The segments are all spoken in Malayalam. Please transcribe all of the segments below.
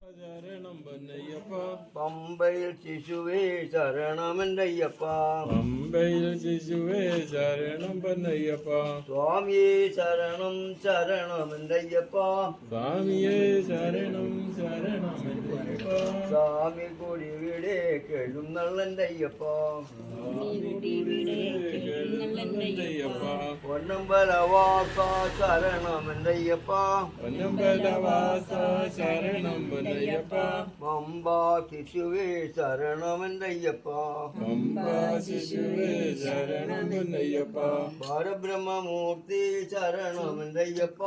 ശരണം പൊന്നയ്യപ്പ പമ്പയിൽ ശിശുവേ ശരണമെന്തയ്യപ്പ പമ്പയിൽ ശിശുവേ ശരണം പൊന്നയ്യപ്പ സ്വാമിയേ ശരണം ശരണമെന്തയ്യപ്പ സ്വാമിയേ ശരണം ശരണമെന്തയ്യപ്പ സ്വാമി കൂടി വീടേ കെഴുന്നള്ളന്തയ്യപ്പ പൊന്നമ്പലവാസ ശരണമെന്തയ്യപ്പ പൊന്നമ്പലവാസ ശരണം പൊന്നയ്യപ്പ പമ്പാ ശിശുവേ ശരണമെന്തയ്യപ്പ പമ്പാ ശിശുവേ ശരണം പൊന്നയ്യപ്പ പരബ്രഹ്മമൂർത്തി ശരണമെന്തയ്യപ്പ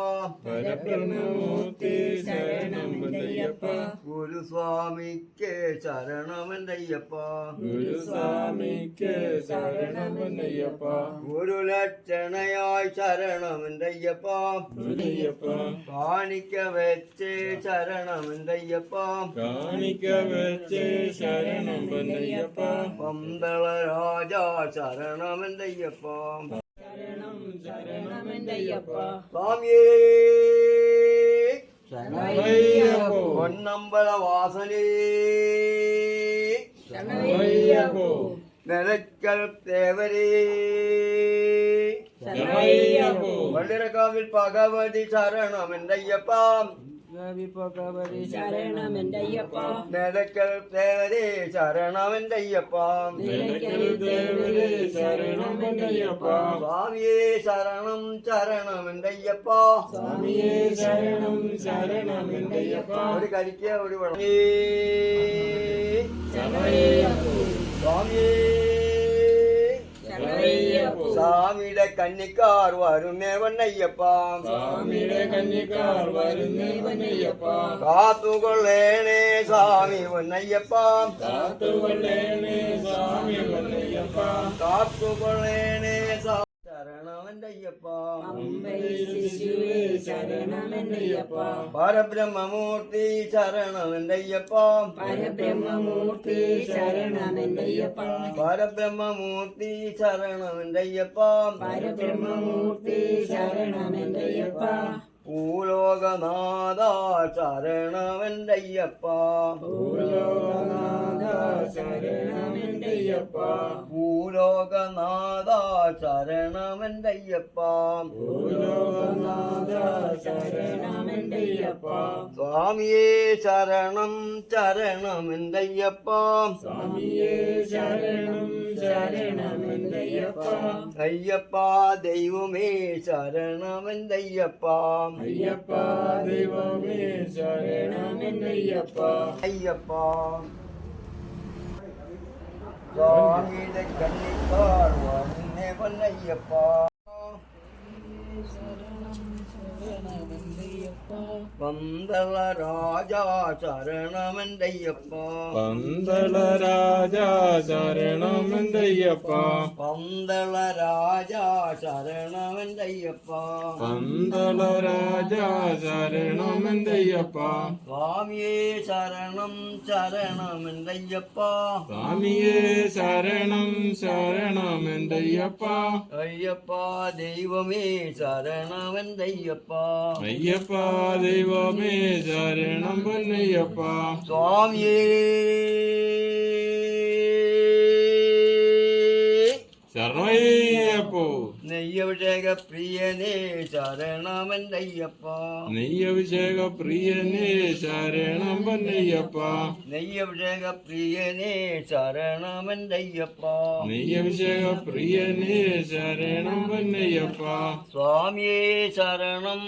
പരബ്രഹ്മമൂർത്തി ശരണം പൊന്നയ്യപ്പ ഗുരുസ്വാമിക്ക് ശരണമെന്തയ്യപ്പ ഗുരുസ്വാമിക്ക് ശരണം പൊന്നയ്യപ്പ ഗുരുലക്ഷണയായി ശരണമെന്തയ്യപ്പ പൊന്നയ്യപ്പ കാണിക്ക വെച്ച് ശരണമെന്തയ്യപ്പ കാണിക്ക വെച്ച് ശരണം പൊന്നയ്യപ്പ പന്തള രാജ ശരണമെന്തയ്യപ്പ ശരണം ശരണമെന്തയ്യപ്പ സ്വാമിയേ ശരണമയ്യപ്പോ പൊന്നമ്പല വാസനേ ശരണമയ്യപ്പോ നിലയ്ക്കൽ തേവരേ ശരണമയ്യപ്പോ വള്ളിരക്കാവിൽ ഭഗവതി ശരണമെന്തയ്യപ്പ ഭഗവതി ശരണമെന്തയ്യപ്പ നിലയ്ക്കൽ തേവരേ ശരണമെന്തയ്യപ്പ നിലയ്ക്കൽ ദേവരേ ശരണമെന്തയ്യപ്പ സ്വാമിയേ ശരണം ശരണമെന്തയ്യപ്പ സ്വാമിയേ ശരണം ശരണമെന്തയ്യപ്പ ഒരു കരിക്ക ഒരു വെള്ളം ശരണമയ്യപ്പോ സ്വാമിയേ ശരണമയ്യപ്പോ സ്വാമിയുടെ കന്നിക്കാർ വരുന്നേ വണ്ണയ്യപ്പ സ്വാമിയുടെ കന്യക്കാർ വരുന്നേ പൊന്നയ്യപ്പ കാത്തുകൊള്ളേണേ സ്വാമി വണ്ണയ്യപ്പ കാത്തുകൊള്ളേണേ സ്വാമി പൊന്നയ്യപ്പ കാത്തുകൊള്ളേണേ ശരണമന്തയ്യപ്പ പമ്പയിൽ ശിശുവേ ശരണമെന്തയ്യപ്പ പരബ്രഹ്മമൂർത്തി ശരണമെന്തയ്യപ്പ പരബ്രഹ്മമൂർത്തി ശരണമെന്തയ്യപ്പ പരബ്രഹ്മമൂർത്തി ശരണമെന്തയ്യപ്പ പരബ്രഹ്മമൂർത്തി ശരണമെന്തയ്യപ്പ ഭൂലോകനാഥ ശരണമെന്തയ്യപ്പ ഭൂലോകനാഥ ശരണമെന്തയ്യപ്പ ഭൂലോകനാഥ ശരണമെന്തയ്യപ്പ ഭൂലോകനാഥ ശരണമെന്തയ്യപ്പ സ്വാമിയേ ശരണം ശരണമെന്തയ്യപ്പ സ്വാമിയേ ശരണം ശരണമെന്തയ്യപ്പ അയ്യപ്പ ദൈവമേ ശരണമെന്തയ്യപ്പ അയ്യപ്പ ദൈവമേ ശരണമെന്തയ്യപ്പ അയ്യപ്പ സ്വാമിയുടെ കണ്ണിക്കാർ വന്നേ വന്നയ്യപ്പ പന്തള രാജ ശരണമെന്തയ്യപ്പ പന്തള രാജ ശരണമെന്തയ്യപ്പ പന്തള രാജ ശരണമെന്തയ്യപ്പ പന്തള രാജ ശരണമെന്തയ്യപ്പ സ്വാമിയേ ശരണം ശരണമെന്തയ്യപ്പ സ്വാമിയേ ശരണം ശരണമെന്തയ്യപ്പ അയ്യപ്പ ദൈവമേ ശരണമെന്തയ്യപ്പ അയ്യപ്പ ദൈവമേ ശരണം പൊന്നയ്യപ്പ സ്വാമിയേ ശരണമയ്യപ്പോ നെയ്യഭിഷേക പ്രിയനേ ശരണമെന്തയ്യപ്പ നെയ്യഭിഷേക പ്രിയനേ ശരണം പൊന്നയ്യപ്പ നെയ്യഭിഷേക പ്രിയനേ ശരണമെന്തയ്യപ്പ നെയ്യഭിഷേക പ്രിയനേ ശരണം പൊന്നയ്യപ്പ സ്വാമിയേ ശരണം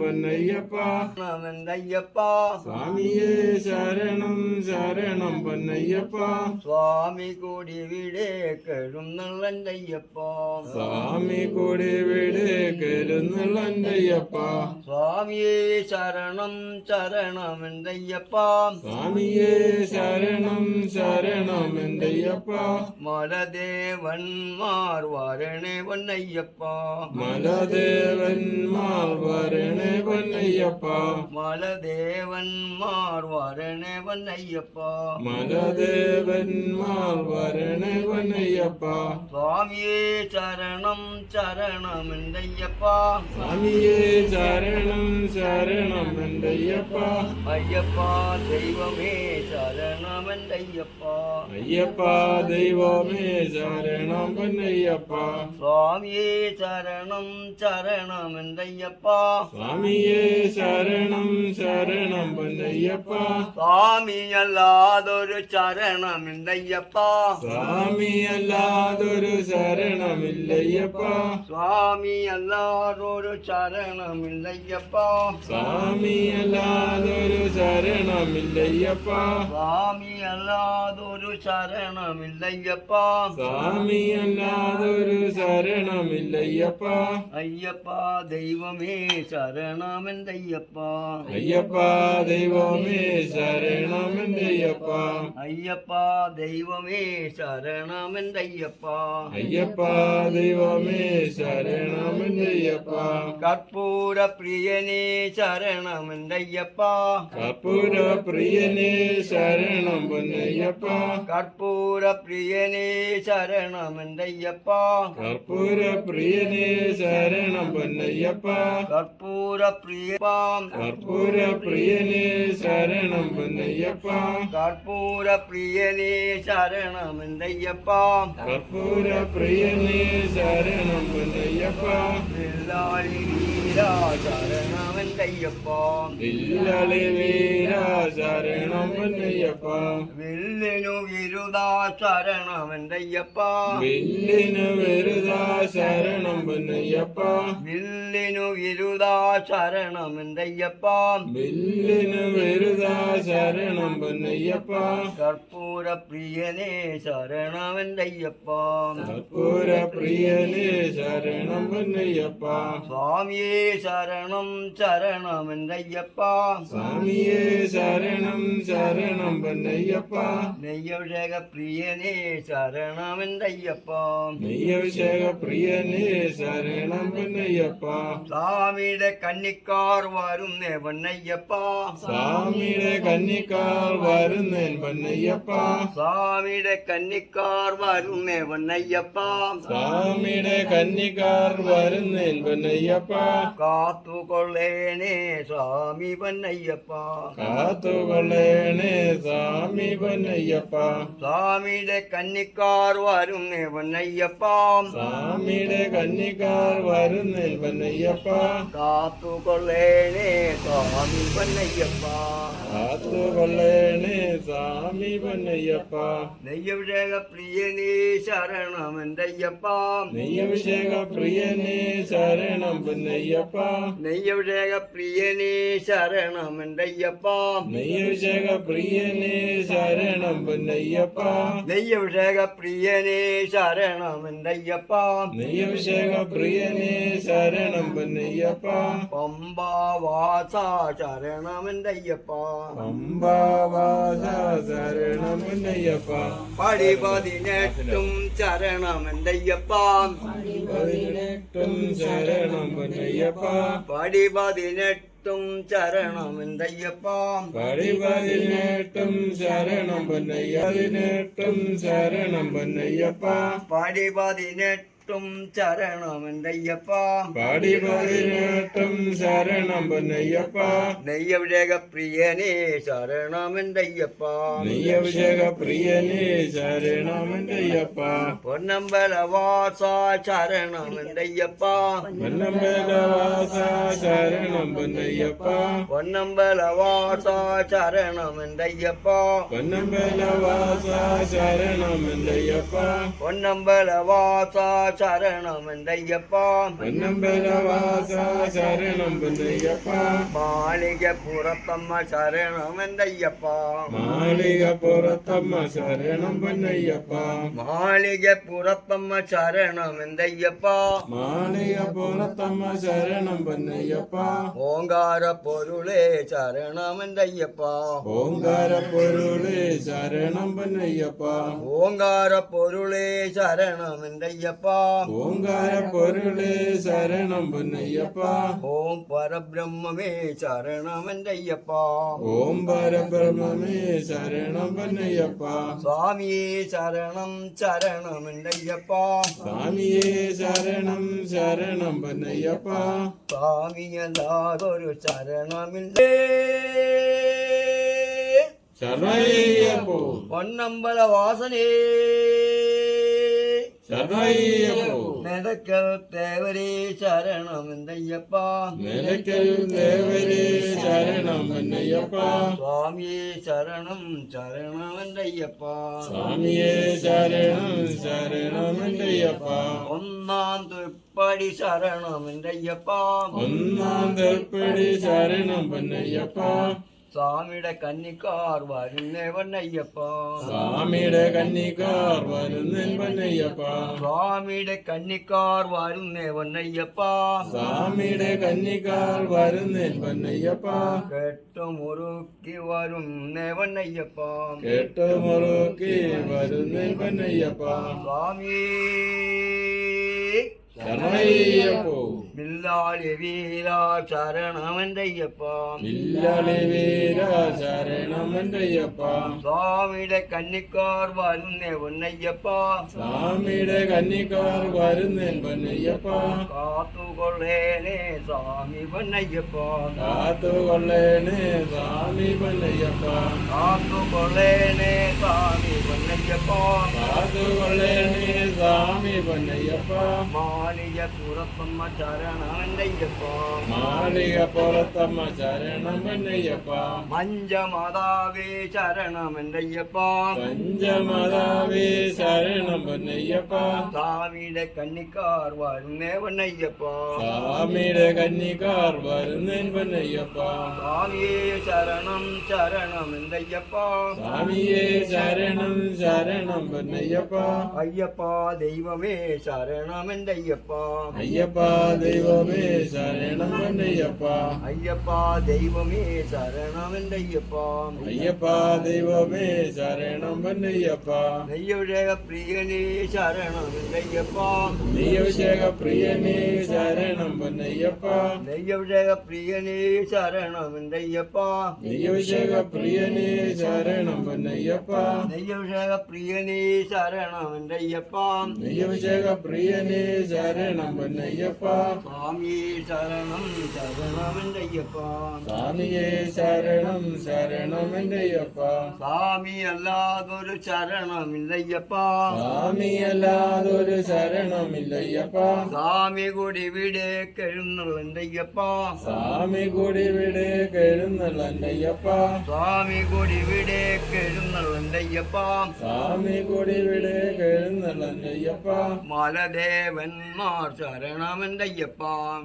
പൊന്നയ്യപ്പ ശരണമെന്തയ്യപ്പ സ്വാമിയേ ശരണം ശരണം പൊന്നയ്യപ്പ സ്വാമി കൂടി വിടെ കെഴുന്നള്ളന്തയ്യപ്പ സ്വാമി കൂടി വീട് കരുന്നുള്ളയ്യപ്പ സ്വാമിയേ ശരണം ശരണമെന്തയ്യപ്പ സ്വാമിയേ ശരണം ശരണമെന്തയ്യപ്പ മലദേവന്മാർ വരണേ വന്നയ്യപ്പ മലദേവന്മാർ വരണേ പൊന്നയ്യപ്പ മലദേവന്മാർ വരണേ വന്നയ്യപ്പ മലദേവന്മാർ വരണേ പൊന്നയ്യപ്പ സ്വാമിയേ ശരണം ശരണം ശരണം എന്തയ്യപ്പ സ്വാമിയേ ശരണം ശരണം എന്തയ്യപ്പ അയ്യപ്പ ദൈവമേ ശരണം എന്തയ്യപ്പ അയ്യപ്പ ദൈവമേ ശരണം പൊന്നയ്യപ്പ സ്വാമിയേ ശരണം ശരണം എന്തയ്യപ്പ സ്വാമിയേ ശരണം ശരണം പൊന്നയ്യപ്പ സ്വാമിയല്ലാതൊരു ശരണം എന്തയ്യപ്പ സ്വാമിയല്ലാതൊരു ശരണമില്ലയ്യപ്പ സ്വാമിയല്ലാതൊരു ശരണമില്ലയ്യപ്പ സ്വാമിയല്ലാതൊരു ശരണമില്ലയ്യപ്പ സ്വാമിയല്ലാതൊരു ശരണമില്ലയ്യപ്പ സ്വാമിയല്ലാതൊരു ശരണമില്ലയ്യപ്പ അയ്യപ്പ ദൈവമേ ശരണമെന്തയ്യപ്പ അയ്യപ്പ ദൈവമേ ശരണമെന്തയ്യപ്പ അയ്യപ്പ ദൈവമേ ശരണമെന്തയ്യപ്പ അയ്യപ്പ ദൈവമേ ശരണമെന്തയ്യപ്പ കർപ്പൂര പ്രിയനേ ശരണമെന്തയ്യപ്പ കർപ്പൂര പ്രിയനേ ശരണം പൊന്നയ്യപ്പ കർപ്പൂര പ്രിയനേ ശരണമെന്തയ്യപ്പ കർപ്പൂര പ്രിയനേ ശരണം പൊന്നയ്യപ്പ കർപ്പൂര പ്രിയപ്പാം കർപ്പൂര പ്രിയനേ ശരണം പൊന്നയ്യപ്പ കർപ്പൂര പ്രിയനേ ശരണമെന്തയ്യപ്പ കർപ്പൂര പ്രിയനേ ശരണം പൊന്നയ്യപ്പ വില്ലാളി വീര ശരണമെന്തയ്യപ്പ വില്ലളി വീര ശരണം പൊന്നയ്യപ്പ വില്ലിനു വിരുദാ ശരണമെന്തയ്യപ്പ വില്ലിന് വെറുതാ ശരണം പൊന്നയ്യപ്പ വില്ലിനു വിരുദാ ശരണമെന്തയ്യപ്പ വില്ലിന് വെറുതാ ശരണം പൊന്നയ്യപ്പ കർപ്പൂര പ്രിയനേ ശരണമെന്തയ്യപ്പ കർപ്പൂര പ്രിയനേ ശരണം പൊന്നയ്യപ്പ സ്വാമിയേ ശരണം ശരണമെന്തയ്യപ്പ സ്വാമിയേ ശരണം ശരണം പൊന്നയ്യപ്പ നെയ്യഭിഷേക പ്രിയനേ ശരണമെന്തയ്യപ്പ നെയ്യഭിഷേക പ്രിയനേ ശരണം പൊന്നയ്യപ്പ സ്വാമിയുടെ കന്നിക്കാർ വരുന്നേ പൊന്നയ്യപ്പ സ്വാമിയുടെ കന്നിക്കാർ വരുന്നേൻ പൊന്നയ്യപ്പ സ്വാമിയുടെ കന്നിക്കാർ വരുന്നേ പൊന്നയ്യപ്പ സ്വാമിയുടെ കന്നിക്കാർ വരുന്നേൻ പൊന്നയ്യപ്പ കാത്തുകൊള്ളേണേ സ്വാമി പൊന്നയ്യപ്പ കാത്തുകൊള്ളേണേ സ്വാമി പൊന്നയ്യപ്പ സ്വാമിയുടെ കന്നിക്കാർ വരുന്നേ പൊന്നയ്യപ്പ സ്വാമിയുടെ കന്നിക്കാർ വരുന്നേൻ പൊന്നയ്യപ്പ കാത്തുകൊള്ളേണേ സ്വാമി പൊന്നയ്യപ്പ കാത്തുകൊള്ളേണേ സ്വാമി പൊന്നയ്യപ്പ നെയ്യഭിഷേക പ്രിയനേ ശരണമെന്തയ്യപ്പ നെയ്യഭിഷേക പ്രിയനേ ശരണം പൊന്നയ്യപ്പ നെയ്യഭിഷേക പ്രിയനേ ശരണമെന്തയ്യപ്പ നെയ്യഭിഷേക പ്രിയനേ ശരണം പൊന്നയ്യപ്പ നെയ്യഭിഷേക പ്രിയനേ ശരണമെന്തയ്യപ്പ നെയ്യഭിഷേക പ്രിയനേ ശരണം പൊന്നയ്യപ്പ പമ്പാവാസ ശരണമെന്തയ്യപ്പ അംബാവാസ ശരണം പൊന്നയ്യപ്പ പടിപതിനെട്ടും ശരണമെന്തയ്യപ്പ പതിനെട്ടും ശരണം പൊന്നയ്യപ്പ പടിപതിനെട്ടും ശരണമെന്തയ്യപ്പ പതിനെട്ടും ശരണം പൊന്നയ്യ പതിനെട്ടും ശരണം പൊന്നയ്യപ്പ പടിപതിനെട്ടും ശരണമെന്തയ്യപ്പ പതിനെട്ടും ശരണം പൊന്നയ്യപ്പ നെയ്യഭിഷേക പ്രിയനേ ശരണമെന്തയ്യപ്പ നെയ്യഭിഷേക പ്രിയനേ ശരണമെന്തയ്യപ്പ പൊന്നമ്പലവാസ ശരണമെന്തയ്യപ്പ പൊന്നമ്പലവാസ ശരണം പൊന്നയ്യപ്പ പൊന്നമ്പലവാസ ശരണമെന്തയ്യപ്പ പൊന്നമ്പലവാസ ശരണമെന്തയ്യപ്പ പൊന്നമ്പലവാസ ശരണമെന്തയ്യപ്പ പൊന്നമ്പലവാസ ശരണം പൊന്നയ്യപ്പ മാളിക പുറത്തമ്മ ശരണമെന്തയ്യപ്പ മാളിക പുറത്തമ്മ ശരണം പൊന്നയ്യപ്പ മാളിക പുറത്തമ്മ ശരണമെന്തയ്യപ്പ മാളിക പുറത്തമ്മ ശരണം പൊന്നയ്യപ്പ ഓങ്കാര പൊരുളേ ശരണമെന്തയ്യപ്പ ഓങ്കാര പൊരുളേ ശരണം പൊന്നയ്യപ്പ ഓങ്കാര പൊരുളേ ശരണമെന്തയ്യപ്പ ஓங்கார பொருளே சரணம் பொன்னையப்பா ஓம் பரபிரம்மே சரணம் ஐயப்பா ஓம் பரபிரம்மே சரணம் பொன்னையப்பா சுவாமியே சரணம் சரணம் ஐயப்பா சாமியே சரணம் சரணம் பொன்னையப்பா சாமியல்லாதொரு சரணமில்லை சரணய்யப்போ பொன்னம்பல வாசனே சரணய்யப்போ மெதக்கல் தேவரே சரணம் ஐயப்பா நிலைக்கல் தேவரே சரணம் பொன்னையப்பா சுவாமியே சரணம் சரணம் ஐயப்பா சாமியே சரணம் சரணம் ஐயப்பா ஒன்னாம் துப்படி சரணம் ஐயப்பா ஒன்னாம் திருப்படி சரணம் பொன்னையப்பா சாமிட கன்னிக்கார் வருന്നവൻ ஐயப்பா സ്വാമിയുടെ കന്നിക്കാർ വരുന്നൻ പൊന്നയ്യപ്പ സ്വാമിയുടെ കന്നിക്കാർ വരുന്നവൻ ஐயப்பா സ്വാമിയുടെ കന്നിക്കാർ വരുന്നൻ പൊന്നയ്യപ്പ കെട്ടുമുറുക്കി വരുന്നവൻ ஐயப்பா കേട്ടുമുറുക്കി വരുന്നൻ പൊന്നയ്യപ്പ സ്വാമിയേ ശരണയ്യപ്പോ ബില്ലാളി വീരാ ശരണമൻ ஐயப்பா ഇല്ലളി വീര ശരണം പൊന്നയ്യപ്പ സ്വാമിയുടെ കന്നിക്കാർ വരുന്നവൻ ஐயப்பா സ്വാമിയുടെ കന്നിക്കാർ വരുന്നൻ പൊന്നയ്യപ്പ കാത്തുകൊള്ളേനേ സ്വാമി പൊന്നയ്യപ്പ കാത്തുകൊള്ളേണേ സ്വാമി പൊന്നയ്യപ്പ കാത്തുകൊള്ളേനേ സ്വാമി പൊന്നയ്യപ്പ കാത്തുകൊള്ളേണേ സ്വാമി പൊന്നയ്യപ്പ മാളിക പുറത്തമ്മ ശരണമൻ ஐயப்ப മാളിക പുറത്തമ്മ ശരണം പൊന്നയ്യപ്പ മഞ്ചമതാവേ ശരണമൻ ஐயப்ப പഞ്ചമതാവേ ശരണം പൊന്നയ്യപ്പ സ്വാമിയുടെ കന്നിക്കാർ വരുന്നവൻ ஐயப்ப സ്വാമിയുടെ കന്നിക്കാർ വരുന്നൻ പൊന്നയ്യപ്പ സ്വാമിയേ ശരണം ശരണം ஐயப்ப സ്വാമിയെ ശരണം ശരണം പൊന്നയ്യപ്പ ஐயப்ப ദൈവമേ ശരണം ஐயப்ப അയ്യപ്പ ദൈവമേ ശരണം പൊന്നയ്യപ്പ ஐயப்ப ദൈവമേ ശരണം ஐயப்ப അയ്യപ്പ ദൈവമേ ശരണം പൊന്നയ്യപ്പ നെയ്യൊഴുക പ്രിയനേ ശരണം ஐயப்ப നെയ്യഭിഷേക പ്രിയനേ ശരണം പൊന്നയ്യപ്പ നെയ്യൊഴുക പ്രിയനേ ശരണം ஐயப்ப നെയ്യഭിഷേക പ്രിയനേ ശരണം പൊന്നയ്യപ്പ നെയ്യൊഴുക പ്രിയനേ ശരണം ஐயப்ப നെയ്യഭിഷേക പ്രിയനേ ശരണം പൊന്നയ്യപ്പ സ്വാമിയേ ശരണം ശരണം ஐயப்ப സ്വാമിയെ ശരണം ശരണം എന്റെയ്യപ്പ സ്വാമി അല്ലാതൊരു ശരണമില്ലയ്യപ്പ സ്വാമിയല്ലാതൊരു ശരണമില്ലയ്യപ്പ സ്വാമി കൂടി ഇവിടെ കെഴുന്നുള്ളയ്യപ്പ സ്വാമി കൂടി വിടെ കെഴുന്നള്ളയ്യപ്പ സ്വാമി കൂടി ഇവിടെ കെഴുന്നുള്ളയ്യപ്പ സ്വാമി കൂടി വിടെ കെഴുന്നള്ളയ്യപ്പ മലദേവന്മാർ ശരണമെന്തയ്യപ്പ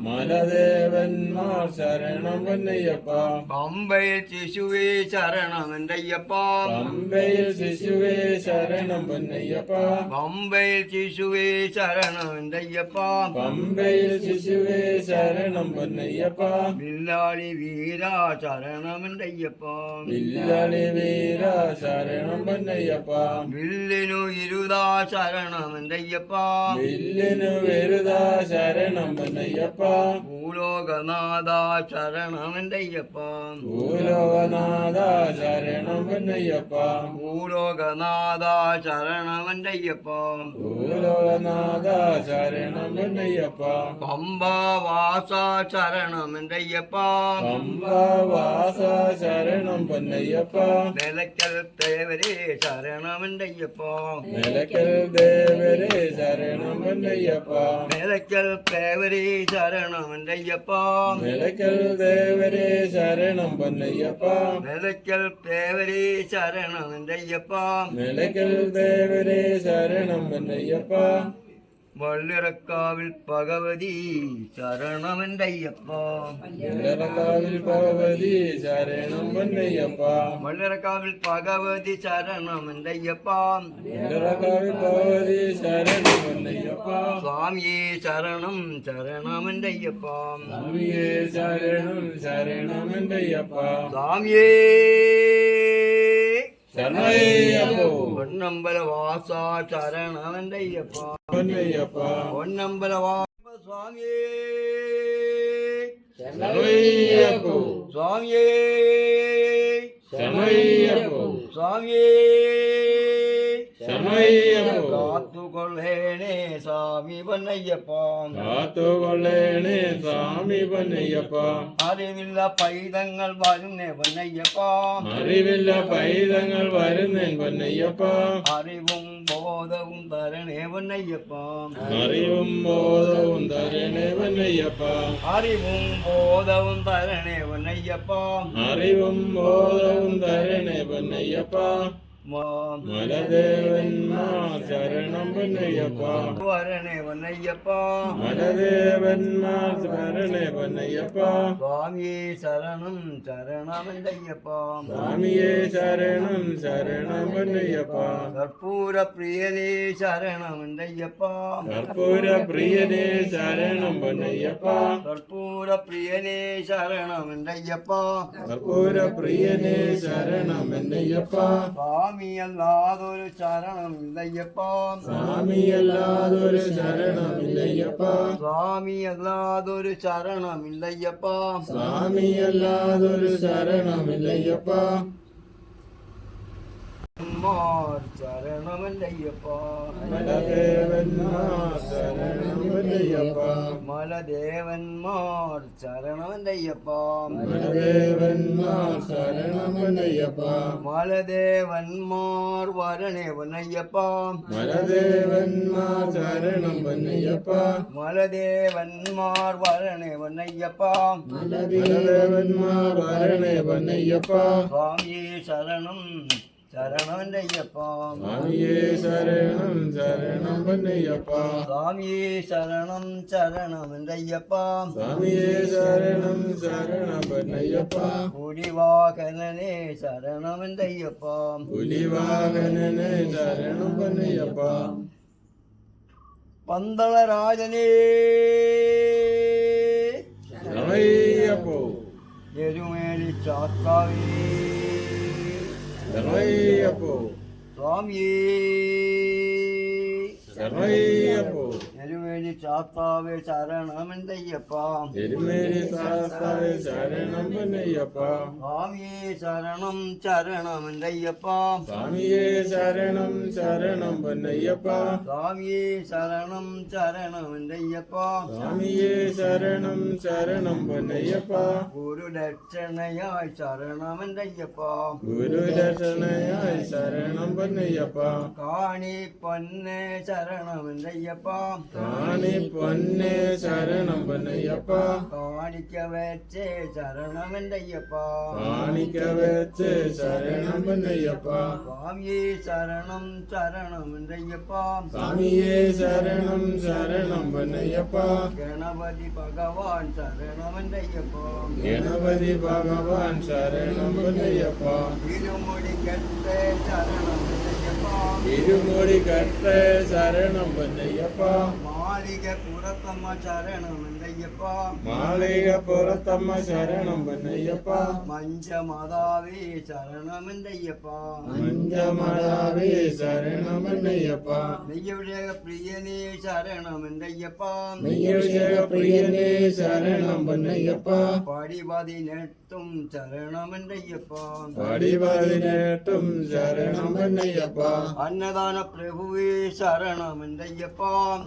മലദേവന്മാർ ശരണം പൊന്നയ്യപ്പ പമ്പയിൽ ശിശുവേ ശരണമെന്തയ്യപ്പ പമ്പയിൽ ശിശുവേ ശരണം പൊന്നയ്യപ്പ പമ്പയിൽ ശിശുവേ ശരണമെന്തയ്യപ്പ പമ്പയിൽ ശിശുവേ ശരണം പൊന്നയ്യപ്പ ബില്ലാളി വീരാ ശരണമെന്തയ്യപ്പ വില്ലളി വീര ശരണം പൊന്നയ്യപ്പ വില്ലിനു ഇരുതാ ശരണമെന്തയ്യപ്പ വില്ലിനു വെറുതാ ശരണം പൊന്നയ്യപ്പ ഭൂലോകനാഥ ശരണമെന്തയ്യപ്പ ഭൂലോകനാഥ ശരണം പൊന്നയ്യപ്പ ഭൂലോകനാഥ ശരണമെന്തയ്യപ്പ ഭൂലോകനാഥ ശരണം പൊന്നയ്യപ്പ പമ്പാവാസ ശരണമെന്തയ്യപ്പ പമ്പവാസ ശരണം പൊന്നയ്യപ്പ നിലയ്ക്കൽ തേവരേ ശരണമെന്തയ്യപ്പ നിലക്കൽ ദേവരെ ശരണം പൊന്നയ്യപ്പ നിലയ്ക്കൽ തേവരേ ശരണമെന്തയ്യപ്പ നിലക്കൽ ദേവരെ ശരണം പൊന്നയ്യപ്പ നിലയ്ക്കൽ തേവരേ ശരണമെന്തയ്യപ്പ നിലക്കൽ ദേവരെ ശരണം പൊന്നയ്യപ്പ വള്ളിറക്കാവിൽ ഭഗവതി ശരണമെന്തയ്യപ്പ വെള്ളറക്കാവിൽ ഭഗവതി ശരണം പൊന്നയ്യപ്പ വള്ളിറക്കാവിൽ ഭഗവതി ശരണമെന്തയ്യപ്പ വെള്ളറക്കാവിൽ ഭഗവതി ശരണം പൊന്നയ്യപ്പ സ്വാമിയേ ശരണം ശരണമെന്തയ്യപ്പ സ്വാമിയെ ശരണം ശരണം എന്റെയ്യപ്പ സ്വാമിയേ ശരണയ്യപ്പോ പൊന്നമ്പല വാസ ശരണമെന്തയ്യപ്പ പൊന്നയ്യപ്പ പൊന്നമ്പലവാ സ്വാമിയേ ശരണയ്യപ്പോ സ്വാമിയേ ശരണയ്യപ്പോ സ്വാമിയേ ശരണയ്യപ്പോ കാത്തുകൊള്ളേണേ സ്വാമി പൊന്നയ്യപ്പ കാത്തുകൊള്ളേണേ സ്വാമി പൊന്നയ്യപ്പ അറിവില്ല പൈതങ്ങൾ വരുന്നേ പൊന്നയ്യപ്പ അറിവില്ല പൈതങ്ങൾ വരുന്നേൻ പൊന്നയ്യപ്പ അറിവും ബോധവും തരണേ പൊന്നയ്യപ്പ അറിവും ബോധവും തരണേ പൊന്നയ്യപ്പ അറിവും ബോധവും തരണേ പൊന്നയ്യപ്പ അറിവും ബോധവും തരണേ പൊന്നയ്യപ്പ മലദേവന്മാർ ശരണം പൊന്നയ്യപ്പ വരണേ പൊന്നയ്യപ്പ മലദേവന്മാർ ശരണേ പൊന്നയ്യപ്പ സ്വാമിയെ ശരണം ശരണമെന്തയ്യപ്പ സ്വാമിയെ ശരണം ശരണം പൊന്നയ്യപ്പ കർപ്പൂര പ്രിയനേ ശരണമെന്തയ്യപ്പ കർപ്പൂര പ്രിയനേ ശരണം പൊന്നയ്യപ്പ കർപ്പൂര പ്രിയനേ ശരണമെന്തയ്യപ്പ കർപ്പൂര പ്രിയനേ ശരണം എന്നയ്യപ്പ സ്വാമിയല്ലാതൊരു ശരണമില്ലയ്യപ്പ സ്വാമിയല്ലാതൊരു ശരണമില്ലയ്യപ്പ സ്വാമിയല്ലാതൊരു ശരണമില്ലയ്യപ്പ സ്വാമിയല്ലാതൊരു ശരണമില്ലയ്യപ്പ ശരണമെന്തയ്യപ്പ മലദേവന്മാർ ശരണം പൊന്നയ്യപ്പ മലദേവന്മാർ ശരണമെന്തയ്യപ്പ മലദേവന്മാർ ശരണം പൊന്നയ്യപ്പ മലദേവന്മാർ വരണേ പൊന്നയ്യപ്പ മലദേവന്മാർ ശരണം പൊന്നയ്യപ്പ മലദേവന്മാർ വരണേ പൊന്നയ്യപ്പ മലദേവന്മാർ വരണേ പൊന്നയ്യപ്പ സ്വാമിയെ ശരണം ശരണമെന്തയ്യപ്പ സ്വാമിയേ ശരണം ശരണം പൊന്നയ്യപ്പ സ്വാമിയെ ശരണം ശരണമെന്തയ്യപ്പ സ്വാമിയേ ശരണം ശരണം പൊന്നയ്യപ്പ കുടിവാകനേ ശരണമെന്തയ്യപ്പ പുലിവാഹനനെ ശരണം പൊന്നയ്യപ്പ പന്തളരാജനേ ശരണയ്യപ്പോ എരുമേലി ചാത്താവേ ശരണയ്യപ്പോ സ്വാമിയേ ശരണയ്യപ്പോ എരുമേലി ചാത്താവേ ശരണമെന്തയ്യപ്പ എരുമേലി ശാസ്താവേ ശരണം പൊന്നയ്യപ്പ സ്വാമിയേ ശരണം ശരണമെന്തയ്യപ്പ സ്വാമിയേ ശരണം ശരണം പൊന്നയ്യപ്പ സ്വാമിയേ ശരണം ശരണമെന്തയ്യപ്പ സ്വാമിയേ ശരണം ശരണം പൊന്നയ്യപ്പ ഗുരുലക്ഷണയായി ശരണമെന്തയ്യപ്പ ഗുരുദർശനയായി ശരണം പൊന്നയ്യപ്പ കാണി പൊന്നെ ശരണമെന്തയ്യപ്പ കാണി പൊന്നെ ശരണം പൊന്നയ്യപ്പ കാണിക്ക വെച്ചേ ശരണമെന്തയ്യപ്പ കാണിക്ക വെച്ച് ശരണം പൊന്നയ്യപ്പ സ്വാമിയേ ശരണം ശരണമെന്തയ്യപ്പ സ്വാമിയേ ശരണം ശരണം പൊന്നയ്യപ്പ ഗണപതി ഭഗവാൻ ശരണമെന്തയ്യപ്പ ഗണപതി ഭഗവാൻ ശരണം പൊന്നയ്യപ്പ ഇരുമുടി കെട്ടേ ശരണമെന്തയ്യപ്പ ഇരുമുടി കട്ട് ശരണം പൊന്നയ്യപ്പ മാളിക പുറത്തമ്മ ശരണമെന്തയ്യപ്പ മാളിക പുറത്തമ്മ ശരണം പൊന്നയ്യപ്പ മഞ്ചമാതാവേ ശരണമെന്തയ്യപ്പ മഞ്ചമഴാവേ ശരണം പൊന്നയ്യപ്പ നെയ്യവിടേക പ്രിയനേ ശരണമെന്തയ്യപ്പ നെയ്യഭിഷേക പ്രിയനേ ശരണം പൊന്നയ്യപ്പ പടിപതിനെട്ടും ശരണമെന്തയ്യപ്പ പടിപതിനെട്ടും ശരണം പൊന്നയ്യപ്പ അന്നദാന പ്രഭുവേ ശരണമെന്തയ്യപ്പ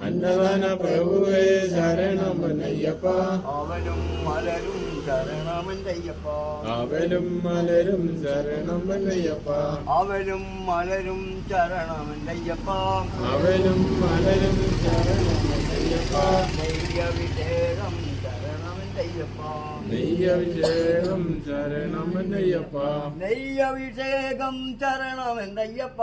അന്നദാന പ്രഭുവേ ശരണം പൊന്നയ്യപ്പ അവനും മലരും ശരണമെന്തയ്യപ്പ അവലും മലരും ശരണം പൊന്നയ്യപ്പ അവനും മലരും ശരണമെന്തയ്യപ്പ അവലും മലരും ശരണം പൊന്നയ്യപ്പ നെയ്യഭിഷേകം ശരണമെന്തയ്യപ്പ നെയ്യഭിഷേകം ശരണം പൊന്നയ്യപ്പ നെയ്യഭിഷേകം ശരണമെന്തയ്യപ്പ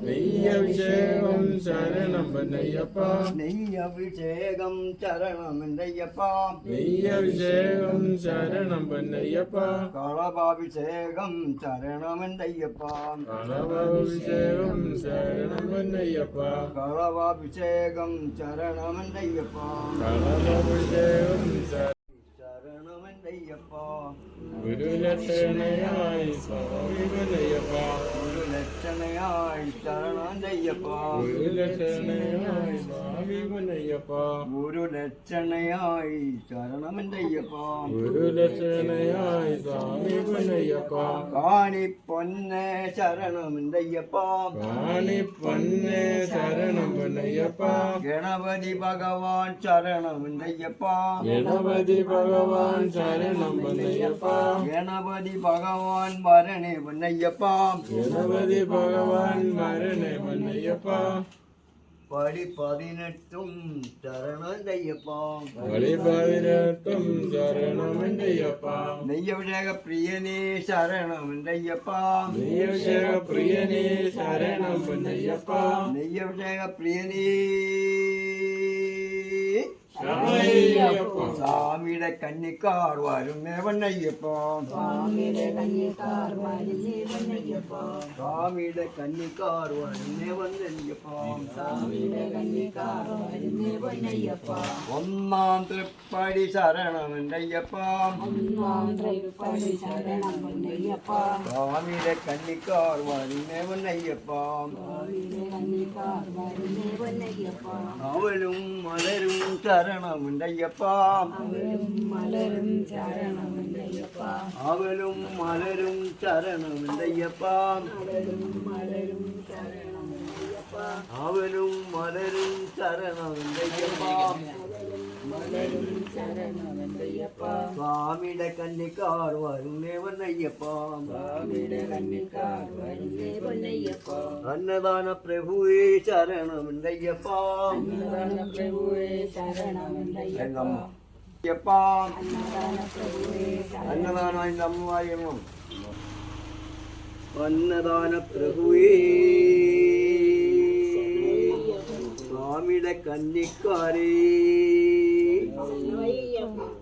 നെയ്യഭിഷേകം ശരണം പൊന്നയ്യപ്പ നെയ്യഭിഷേകം ശരണമെന്തയ്യപ്പ നെയ്യഭിഷേകം ശരണം പൊന്നയ്യപ്പ കളഭാഭിഷേകം ശരണമെന്തയ്യപ്പ കളഭാഭിഷേകം ശരണം പൊന്നയ്യപ്പ കളഭാഭിഷേകം ശരണമെന്തയ്യപ്പ കളഭാഭിഷേകം ശരണമെന്തയ്യപ്പ ഗുരുലക്ഷണയായി സ്വാമി പൊന്നയ്യപ്പ ഒരു ലക്ഷണയായി ശരണമെന്തയ്യപ്പ പൊന്നയ്യപ്പ ഗുരുലക്ഷണയായി സ്വാമി പൊന്നയ്യപ്പ ഗുരുലക്ഷണയായി ശരണമെന്തയ്യപ്പ ഗുരുലക്ഷണയായി സ്വാമി പൊന്നയ്യപ്പ കാണി പൊന്നെ ശരണമെന്തയ്യപ്പ കാണി പൊന്നെ ശരണം പൊന്നയ്യപ്പ ഗണപതി ഭഗവാൻ ശരണമെന്തയ്യപ്പ ഗണപതി ഭഗവാൻ ശരണം പൊന്നയ്യപ്പ ഗണപതി ഭഗവാൻ വരണേ പൊന്നയ്യപ്പ ഗണപതി ഭഗവാൻ മരണേ പൊന്നയ്യപ്പ പടി 18 ശരണമെന്തയ്യപ്പ വഴിപതിനെട്ടും ശരണമെന്തയ്യപ്പ നെയ്യഭിഷേക പ്രിയനേ ശരണമെന്തയ്യപ്പ നെയ്യഭിഷേക പ്രിയനേ ശരണം പൊന്നയ്യപ്പ നെയ്യഭിഷേക പ്രിയനേ ശരണയ്യപ്പ സ്വാമിയുടെ കന്നിക്കാർ വരുന്നേ പൊന്നയ്യപ്പ സ്വാമിയുടെ കന്യക്കാർ വരുന്നേ പൊന്നയ്യപ്പ സ്വാമിയുടെ കന്നിക്കാർ വരുന്നേ പൊന്നയ്യപ്പ സ്വാമിയുടെ കന്യക്കാർ വരുന്നേ പൊന്നയ്യപ്പ ഒന്നാം തൃപ്പടി ശരണമെന്തയ്യപ്പ ഒന്നാം തൃപ്പടി ശരണം പൊന്നയ്യപ്പ സ്വാമിയുടെ കന്നിക്കാർ വരുന്നേ പൊന്നയ്യപ്പ സ്വാമിയുടെ കന്യക്കാർ വരുന്നേ പൊന്നയ്യപ്പ അവലും മലരും ശരണമെന്തയ്യപ്പ അവരും മലരും ശരണം പൊന്നയ്യപ്പ അവലും മലരും ശരണമെന്തയ്യപ്പ അവരും മലരും ശരണം പൊന്നയ്യപ്പ അവലും മലരും ശരണമെന്തയ്യപ്പ മലരും ശരണം പൊന്നയ്യപ്പ സ്വാമിയുടെ കന്നിക്കാർ വരുന്നേ പൊന്നയ്യപ്പ സ്വാമിയുടെ കന്യക്കാർ വരുന്നേ പൊന്നയ്യപ്പ അന്നദാന പ്രഭുവേ ശരണമെന്തയ്യപ്പ അന്നദാന പ്രഭുവേ ശരണം പൊന്നയ്യപ്പ അയ്യപ്പ അന്നദാന പ്രഭുവേ അന്നദാന അമ്മവായും അന്നദാന പ്രഭുവേ സ്വാമിയുടെ കന്നിക്കാരേ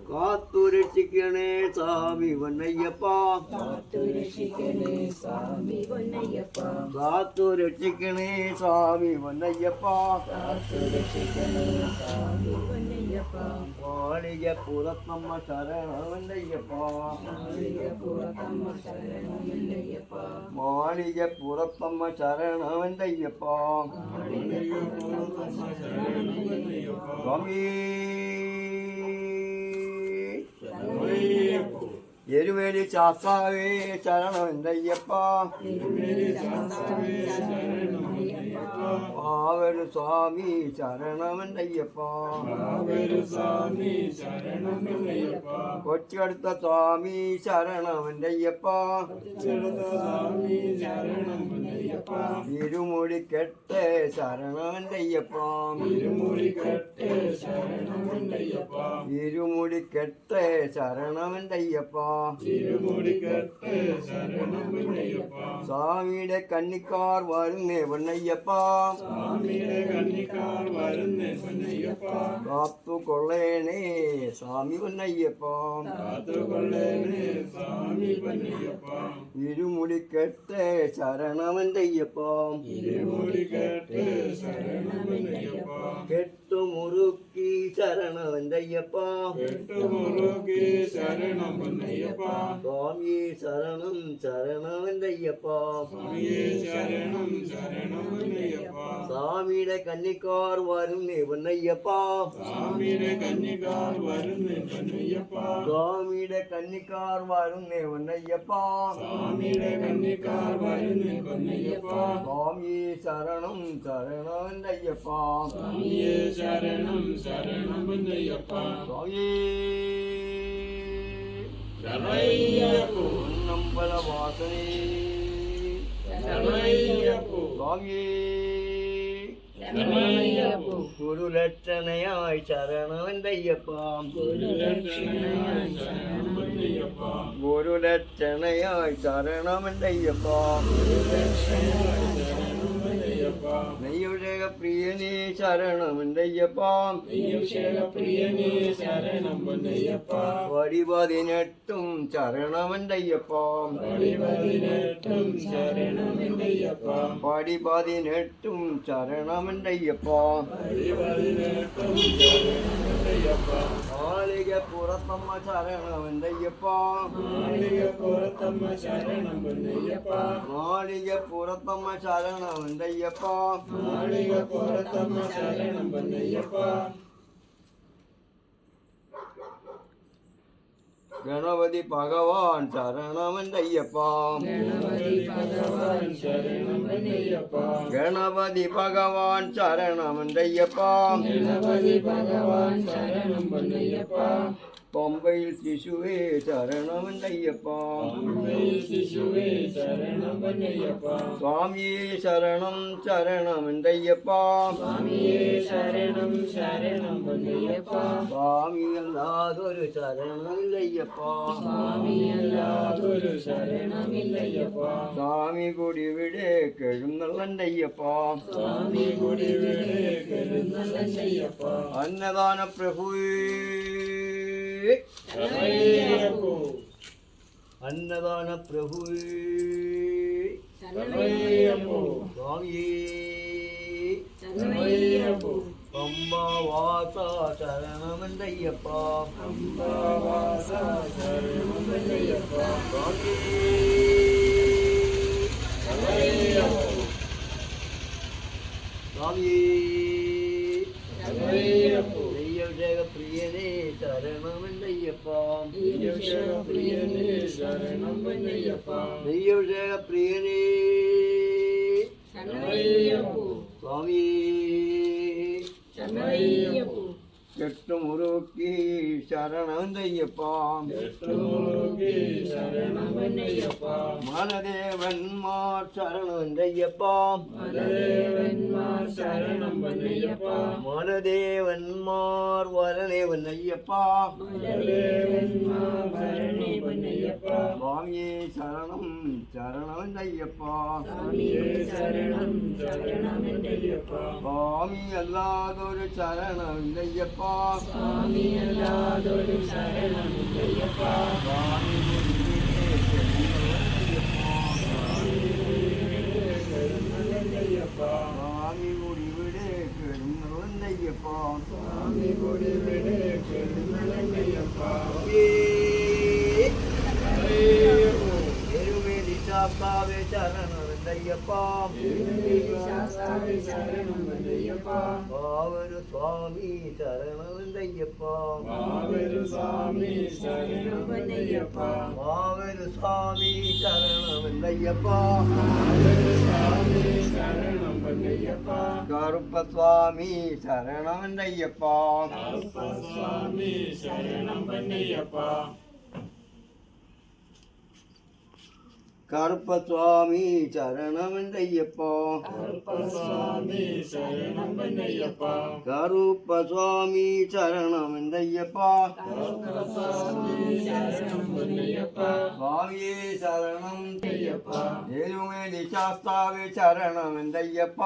കാത്തുരക്ഷിക്കണേ സ്വാമി പൊന്നയ്യപ്പ കാത്തുരക്ഷിക്കണേ സ്വാമി പൊന്നയ്യപ്പ കാത്തുരക്ഷിക്കണേ സ്വാമി പൊന്നയ്യപ്പ കാത്തുരക്ഷിക്കണേ സ്വാമി പൊന്നയ്യപ്പ മാളിക പുറത്തമ്മ ശരണമല്ലയ്യപ്പ പുറത്തമ്മ ശരണമല്ലയ്യപ്പ മാളിക പുറത്തമ്മ ശരണമല്ലയ്യപ്പ സ്വാമി എരുമേലി ശാസ്താവേ ശരണമെന്തയ്യപ്പ ആവരു സ്വാമി ശരണമെന്തയ്യപ്പ കൊച്ചടുത്ത സ്വാമി ശരണമെന്തയ്യപ്പ ഇരുമുടി കെട്ട് ശരണമെന്തയ്യപ്പ ഇരുമുടി കെട്ട് ശരണമെന്തയ്യപ്പ സ്വാമിയുടെ കന്നിക്കാർ വരുന്നേ പൊന്നയ്യപ്പ കാത്തു കൊള്ളേണേ സ്വാമി പൊന്നയ്യപ്പ ഇരുമുടി കെട്ട് ശരണമെന്തയ്യപ്പ കെട്ടുമുറുക്കി ശരണമെന്തയ്യപ്പ സ്വാമി ശരണം ശരണമെന്തയ്യപ്പ സ്വാമിയുടെ കന്നിക്കാർ വരുന്നേ പൊന്നയ്യപ്പ സ്വാമിയുടെ കന്നിക്കാർ വരുന്നേ പൊന്നയ്യപ്പ സ്വാമി ശരണം ശരണമെന്തയ്യപ്പ സ്വാമി പൊന്നമ്പല വാസനേ സ്വാമി ഗുരുലക്ഷണയായി ശരണമെന്തയ്യപ്പ ഗുരുലക്ഷണയായി ശരണമെന്തയ്യപ്പ നെയ്യഭിഷേക പ്രിയനേ ശരണമെന്തയ്യപ്പ വടി 18 ശരണമെന്തയ്യപ്പ പടി 18 ശരണമെന്തയ്യപ്പ മാളിക പുറത്തമ്മ ശരണമെന്തയ്യപ്പ മാളിക പുറത്തമ്മ ശരണമെന്തയ്യപ്പ ശരണമെന്തയ്യപ്പ മാളികപ്പുറത്തമ്മ ശരണം പൊന്നയ്യപ്പ ഗണപതി ഭഗവാൻ ശരണമെന്തയ്യപ്പ ഗണപതി ഭഗവാൻ ശരണം പൊന്നയ്യപ്പ ഗണപതി ഭഗവാൻ ശരണമെന്തയ്യപ്പ ഗണപതി ഭഗവാൻ ശരണം പൊന്നയ്യപ്പ പമ്പയിൽ ശിശുവേ ശരണമെന്തയ്യപ്പ അമ്മയിൽ ശിശുവേ ശരണം പൊന്നയ്യപ്പ സ്വാമിയേ ശരണം ശരണമെന്തയ്യപ്പ സ്വാമിയേ ശരണം ശരണം പൊന്നയ്യപ്പ സ്വാമിയല്ലാതൊരു ശരണമില്ലയ്യപ്പ സ്വാമിയല്ലാതൊരു ശരണമില്ലയ്യപ്പ സ്വാമി കുടിവിടെ കെഴുന്നള്ളന്തയ്യപ്പ സ്വാമി കുടിവിടെ കരുന്നല്ലയ്യപ്പ അന്നദാന പ്രഭുവേ ശരണയ്യപ്പോ അന്നദാന പ്രഭുവേ ശരണയ്യപ്പോ സ്വാമിയേ ശരണയ്യപ്പോ പമ്പവാസ ശരണമെന്തയ്യപ്പ അംബാവാസ ശരണം പൊന്നയ്യപ്പ സ്വാമിയേ ശരണയ്യപ്പോ സ്വാമിയേ ശരണയ്യപ്പോ പ്രിയനേ ശരണമെന്തയ്യപ്പ പ്രിയനേ ശരണം പൊന്നയ്യപ്പ പ്രിയനേ ശരണയ്യപ്പോ സ്വാമിയേ ശരണയ്യപ്പോ കെട്ടുമുറുക്കി ശരണമെന്തയ്യപ്പ എട്ടുമുറുകി ശരണം പൊന്നയ്യപ്പ മനദേവന്മാർ ശരണമെന്തയ്യപ്പ മലദേവന്മാർ ശരണം പൊന്നയ്യപ്പ മനദേവന്മാർ വരദേവനയ്യപ്പ മലദേവന്മാർ ശരണേ പൊന്നയ്യപ്പ സ്വാമിയേ ശരണം ശരണമെന്തയ്യപ്പ സ്വാമിയേ ശരണം ശരണമെന്തയ്യപ്പ സ്വാമി അല്ലാതൊരു ശരണമില്ലയ്യപ്പ സ്വാമിയല്ലാതൊരു ശരണമില്ലയ്യപ്പ സ്വാമി കരുണല്ലയ്യപ്പ സ്വാമി കുടിവിടെ കെഴുന്നള്ളന്തയ്യപ്പ സ്വാമി കുടിവിടെ കരുണല്ലയ്യപ്പ ശാസ്താവേ ശരണമെന്തയ്യപ്പ ശാസ്താവേ ശരണം പൊന്നയ്യപ്പ ഒരു സ്വാമി ശരണമെന്തയ്യപ്പ മാവരു സ്വാമി ശരണം പൊന്നയ്യപ്പ ഒരു സ്വാമി ശരണമെന്തയ്യപ്പ മാവരു സ്വാമി ശരണം പൊന്നയ്യപ്പ കറുപ്പസ്വാമി ശരണമെന്തയ്യപ്പ സ്വാമി ശരണം പൊന്നയ്യപ്പ കറുപ്പസ്വാമി ശരണമെന്തയ്യപ്പ സ്വാമി ശരണം പൊന്നയ്യപ്പ കറുപ്പസ്വാമി ശരണമെന്തയ്യപ്പ സ്വാമി ശരണം പൊന്നയ്യപ്പ സ്വാമിയേ ശരണം അയ്യപ്പ ഏലുമേലി ശാസ്താവേ ശരണമെന്തയ്യപ്പ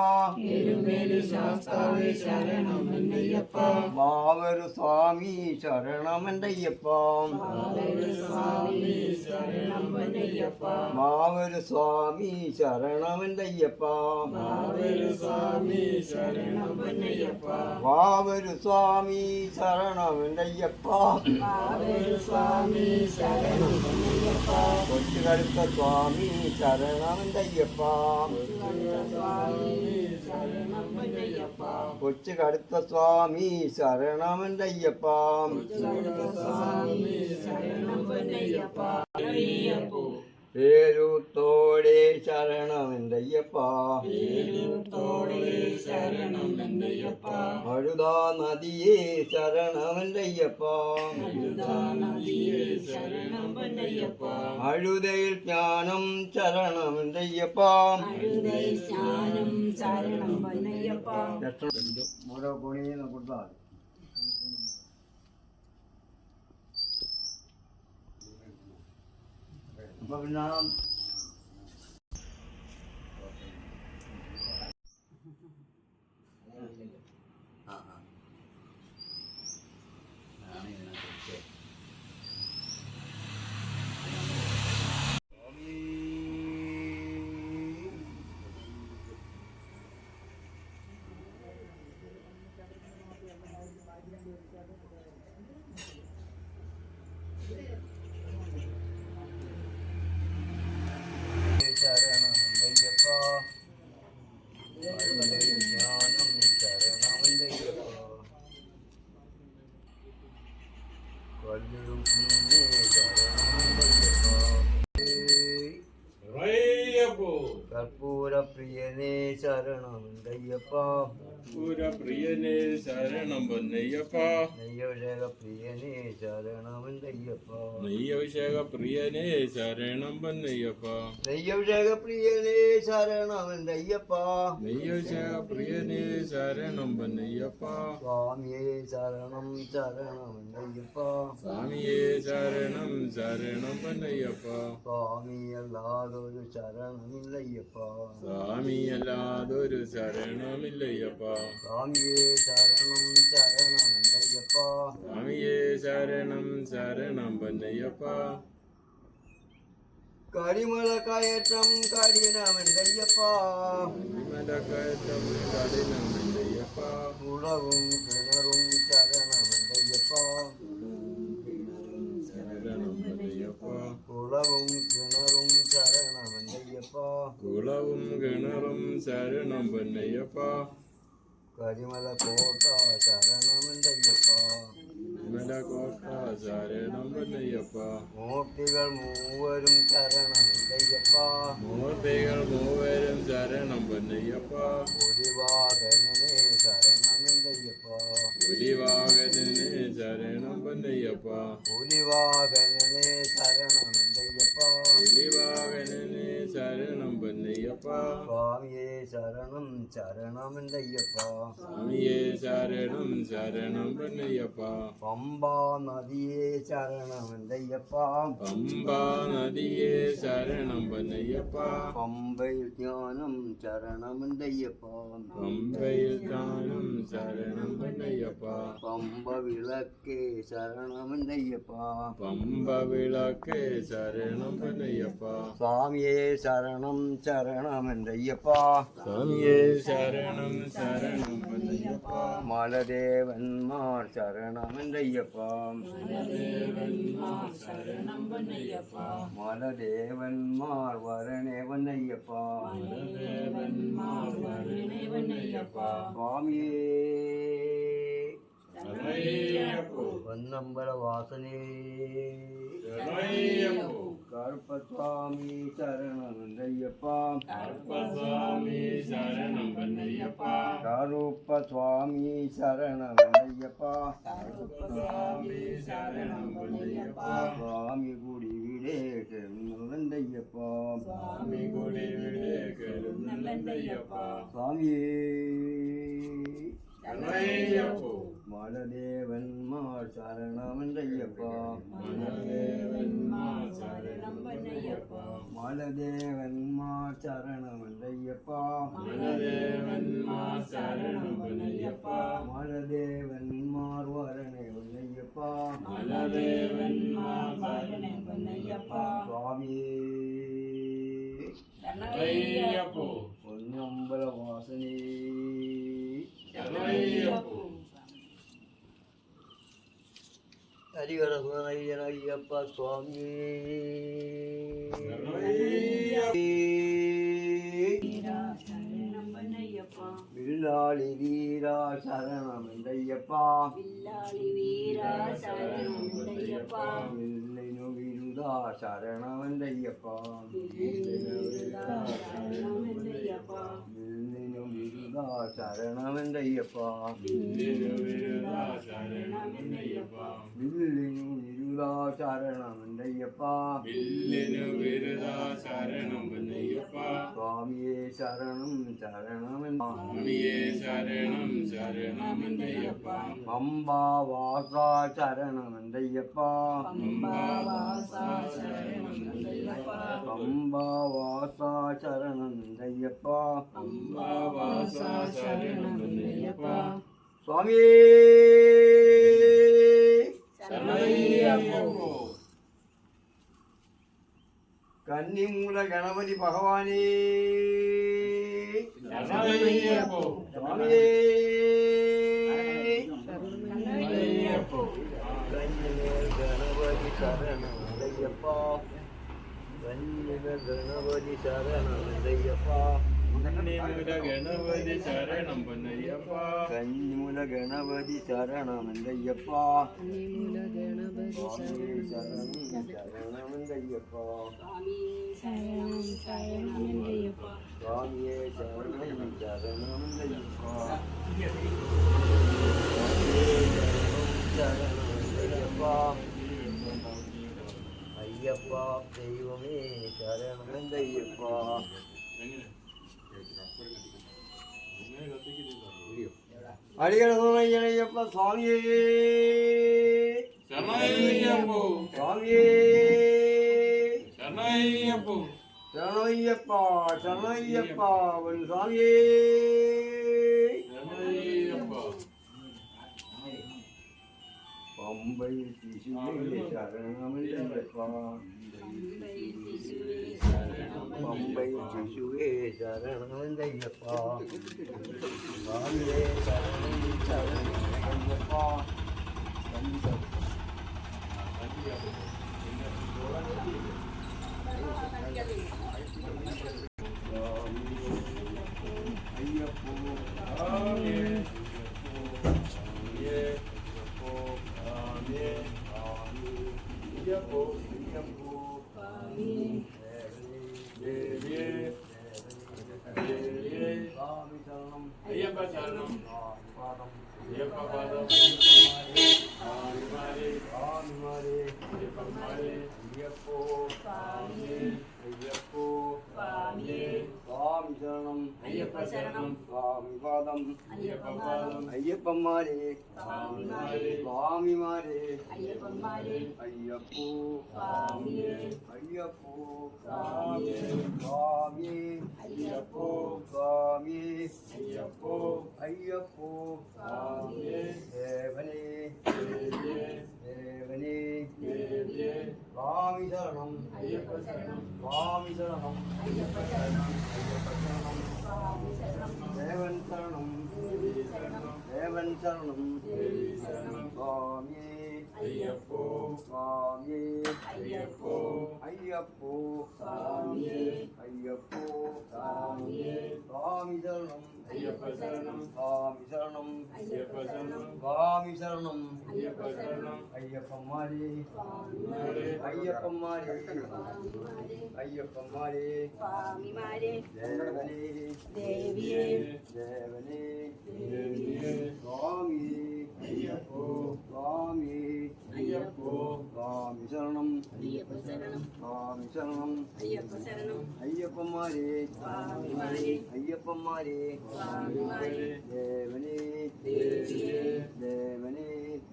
എരുമേലി ശാസ്താവേ ശരണം പൊന്നയ്യപ്പ മാവരു സ്വാമി ശരണമെന്തയ്യപ്പ സ്വാമി ശരണം പൊന്നയ്യപ്പ മാവരു സ്വാമി ശരണമെന്തയ്യപ്പ മാവരു സ്വാമി ശരണം പൊന്നയ്യപ്പ മാവരു സ്വാമി ശരണമെന്തയ്യപ്പ മാവരു സ്വാമി ശരണം പൊന്നയ്യപ്പ കൊച്ചുകടുത്ത സ്വാമി ശരണമെന്തയ്യപ്പ സ്വാമി ശരണം പൊന്നയ്യപ്പ കൊച്ചുകടുത്ത സ്വാമി ശരണമെന്തയ്യപ്പ സ്വാമി ശരണം പൊന്നയ്യപ്പ അയ്യപ്പോ പേരുത്തോടെ ശരണമെന്തയ്യപ്പ തോളേ ശരണം പൊന്നയ്യപ്പ അഴുതാ നദിയേ ശരണമെന്തയ്യപ്പ നദിയേ ശരണം പൊന്നയ്യപ്പ അഴുതയിൽ ജ്ഞാനം ശരണമെന്തയ്യപ്പ ജ്ഞാനം ശരണം പൊന്നയ്യപ്പ ഓരോ പൊണിയെന്ന് കൊടുത്താൽ അപ്പൊ പിന്നെ கற்பூர பிரியனே சரணம் ஐயப்பா பிரியனே சரணம் பொன்னையப்பா நெய்யபிஷேக பிரியனே சரணம் ஐயப்பா நெய்யபிஷேக பிரியனே சரணம் பொன்னையப்பா நெய்யபிஷேக பிரியனே சரணம் ஐயப்பா நெய்யபிஷேக பிரியனே சரணம் பொன்னையப்பா சுவாமியே சரணம் சரணம் ஐயப்பா சாமியே சரணம் சரணம் பொன்னையப்பா சுவாமி அல்லாதொரு சரணம் இல்லையப்பா சாமி அல்லாதொரு சரணமில்லையப்பா சுவாமியே சரணம் சரணம் ஐயப்பா சாமியே சரணம் சரணம் பொன்னையப்பா கரிமல கயற்றம் கடினம் ஐயப்பா மலக்கட்டம் கடினம் இல்லையப்பா உலகும் கிணறும் சரணம் ஐயப்பா சரணம் பொன்னையப்பா உலகும் கிணறும் சரணம் ஐயப்பா குலவும் கிணறும் சரணம் பொன்னையப்பா கரிமல கோட்டா சரணம் ஐயப்பா மலக்கோட்டா சரணம் பொன்னையப்பா மூர்த்திகள் மூவரும் சரணம் ஐயப்பா மூர்த்திகள் மூவரும் சரணம் பொன்னையப்பா புலிவாகனே சரணம் ஐயப்பா புலிவாகனே சரணம் பொன்னையப்பா புலிவாகனே சரணம் ஐயப்பா புலிவாகனே சரணம் பொன்னையப்பா சுவாமியே சரணம் சரணம் ஐயப்பா சாமியே சரணம் சரணம் பொன்னையப்பா பம்பா நதியே சரணம் ஐயப்பா பம்பா நதியே சரணம் பொன்னையப்பா பம்பை ஞானம் சரணம் ஐயப்பா பம்பையில் தானும் சரணம் பொன்னையப்பா பம்ப விளக்கே சரணம் ஐயப்பா பம்ப விளக்கே சரணம் பொன்னையப்பா சுவாமியே சரணம் சரணம் ஐயப்பா சாமியே சரணம் சரணம் பொன்னையப்பா மலதேவன்மார் சரணம் ஐயப்பா சரணம் பொன்னையப்பா மலதேவன்மார் வரணேவன் ஐயப்பா வருணே பொன்னையப்பா சுவாமியே சரணமையப்போ பொன்னம்பல வாசனே சரணமையப்போ கருப்பசுவாமி சரணம் ஐயப்பா கருப்பசாமி சரணம் பொன்னையப்பா கருப்பசுவாமி சரணம் ஐயப்பா கருப்பசாமி சரணம் பொன்னையப்பா சுவாமி குடி விடே ஐயப்பா சாமி குடி விடே கருணல்லையப்பா சுவாமியே சரணமையப்போ மலதேவன்மார் சரணம் ஐயப்பா மனதேவன்மார் சரணம் பொன்னையப்பா மலதேவன்மார் சரணம் ஐயப்பா மனதேவன்மார் சரணம் பொன்னையப்பா மலதேவன்மார் வரணே ஐயப்பா மனதேவன்மார் வருணே பொன்னையப்பா சுவாமியே சரணமையப்போ பொன்னம்பல வாசனே சரணமையப்போ ஹரிஹர ஐயப்பா சுவாமியே சரணம் பொன்னையப்பா வில்லாளி வீரா சரணம் ஐயப்பா வில்லாளி வீரா சரணம் பொன்னையப்பா வில்லினு விருதா சரணம் ஐயப்பா சரணம் பொன்னையப்பா வில்லினு விருதா சரணம் ஐயப்பா வில்லினு விருதா சரணம் பொன்னையப்பா வில்லினு விருதா சரணம் ஐயப்பா வில்லினு விருதா சரணம் பொன்னையப்பா சுவாமியே சரணம் சரணம் சாமியே சரணம் சரணம் பொன்னையப்பா பம்பா வாசா சரணம் ஐயப்பா பம்பா வாசா சரணம் பொன்னையப்பா பம்பா வாசா சரணம் ஐயப்பா பம்பா வாசா சரணம் பொன்னையப்பா சுவாமியே சரணமையப்போ கன்னிமூல கணபதி பகவானே சரணமையப்போ சுவாமியே சரணமையப்போ கன்னிமேல் கணபதி சரணம் ஐயப்பா கன்னிமேல் கணபதி சரணம் ஐயப்பா கன்னிமுல கணபதி சரணம் பொன்னையப்பா கன்னிமுல கணபதி சரணமந்தையப்பா கன்னிமூல கணபதி சரணமந்தையப்பா சரணம் சரணம் ஐயப்பா சுவாமியே சரணம் சரணமந்தையப்பா சரணமந்தையப்பா ஐயப்பா தெய்வமே சரணமந்தையப்பா அடிகளப்பா சுவாமியே சரணமையப்போ சுவாமியே சரணமையப்போ சரணய்யப்பா சரணய்யப்பா உன் சுவாமியே சரணமையப்பா பம்பை சிசுவே சரணமந்தையப்பா பம்பை சிசுவே சரணமந்தையப்பா சுவாமியே சரணம் சரணமந்தையப்பா ஐயப்போ ஐயப்ப சரணம் ஐயப்ப பாதம் ஐயப்ப சரணம் சுவாமி பாதம் ஐயப்ப பாதம் ஐயப்பம்மாரே சுவாமிமாரே ஐயப்பன்மாரே ஐயப்போ சுவாமியே ஐயப்போ சுவாமியே சுவாமியே ஐயப்போ சுவாமியே ஐயப்போ ஐயப்போ சுவாமியே தேவனே தேவியே தேவனே தேவியே சுவாமி சரணம் ஐயப்ப சரணம் சுவாமி சரணம் ஐயப்ப சரணம் ஐயப்ப சரணம் சுவாமி சரணம் தேவன் சரணம் தேவி சரணம் தேவன் சரணம் தேவி சரணம் சுவாமியே ஐயப்போ சுவாமியே ஐயப்போ ஐயப்போ சுவாமியே ஐயப்போ சுவாமியே சுவாமி சரணம் ஐயப்ப சரணம் சுவாமி சரணம் ஐயப்ப சரணம் சுவாமி சரணம் ஐயப்ப சரணம் ஐயப்பம்மாரே சுவாமிமாரே ஐயப்பம்மாரே சுவாமிமாரே ஐயப்பம்மாரே சுவாமிமாரே தேவனே தேவியே தேவனே தேவியே சுவாமியே ஐயப்போ சுவாமியே ஐயப்போ சுவாமி சரணம் ஐயப்ப சரணம் சுவாமி சரணம் ஐயப்ப சரணம் ஐயப்பம்மாரே சுவாமிமாரே ஐயப்பம்மாரே சுவாமிமாரே தேவனே தேவியே தேவனே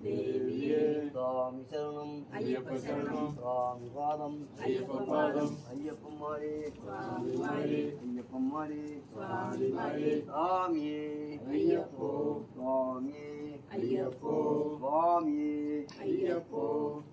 தேவியே சுவாமி சரணம் ஐயப்ப சரணம் சுவாமி பாதம் ஐயப்ப பாதம் ஐயப்பம்மாரே சுவாமிமாரே ஐயப்பம்மாரே சுவாமிமாரே சுவாமியே ஐயப்போ சுவாமியே ஐயப்போ சுவாமியே ஐயப்போ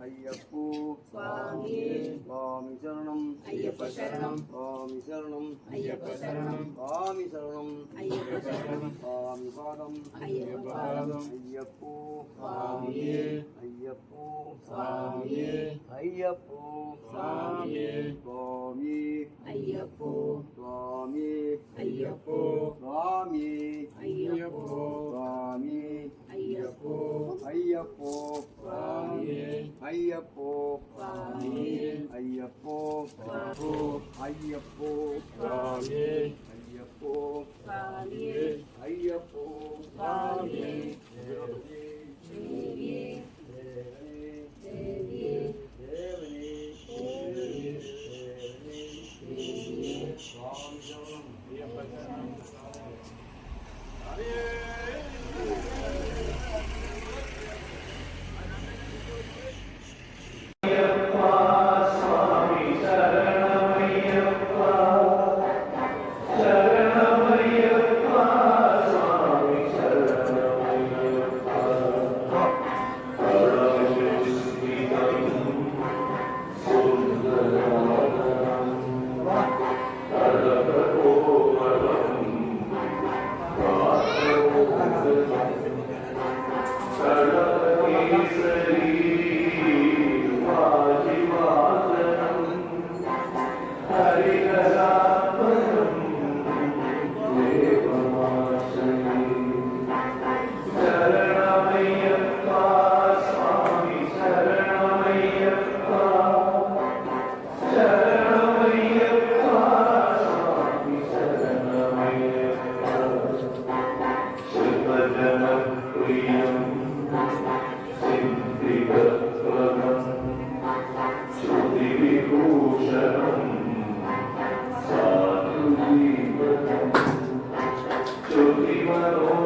ஐயப்போ சுவாமியே சுவாமி சரணம் ஐயப்ப சரணம் சுவாமி சரணம் ஐயப்ப சரணம் சுவாமி சரணம் ஐயப்ப சரணம் சுவாமி பாதம் ஐயப்ப பாதம் ஐயப்போ சுவாமியே ஐயப்போ சுவாமியே ஐயப்போ சுவாமியே சுவாமி ஐயப்போ சுவாமி ஐயப்போ சுவாமி ஐயப்போ சுவாமி ஐயப்போ ஐயப்போ சுவாமியே ஐயப்போ சுவாமியே ஐயப்போ ஐயப்போ சுவாமியே ஐயப்போ சுவாமியே ஐயப்போ சுவாமியே தேவனே தேவியே தேவனே தேவியே தேவனே தேவியே தேவனே சுவாமி சரணம் ஐயப்ப சரணம் Oh தேவலோக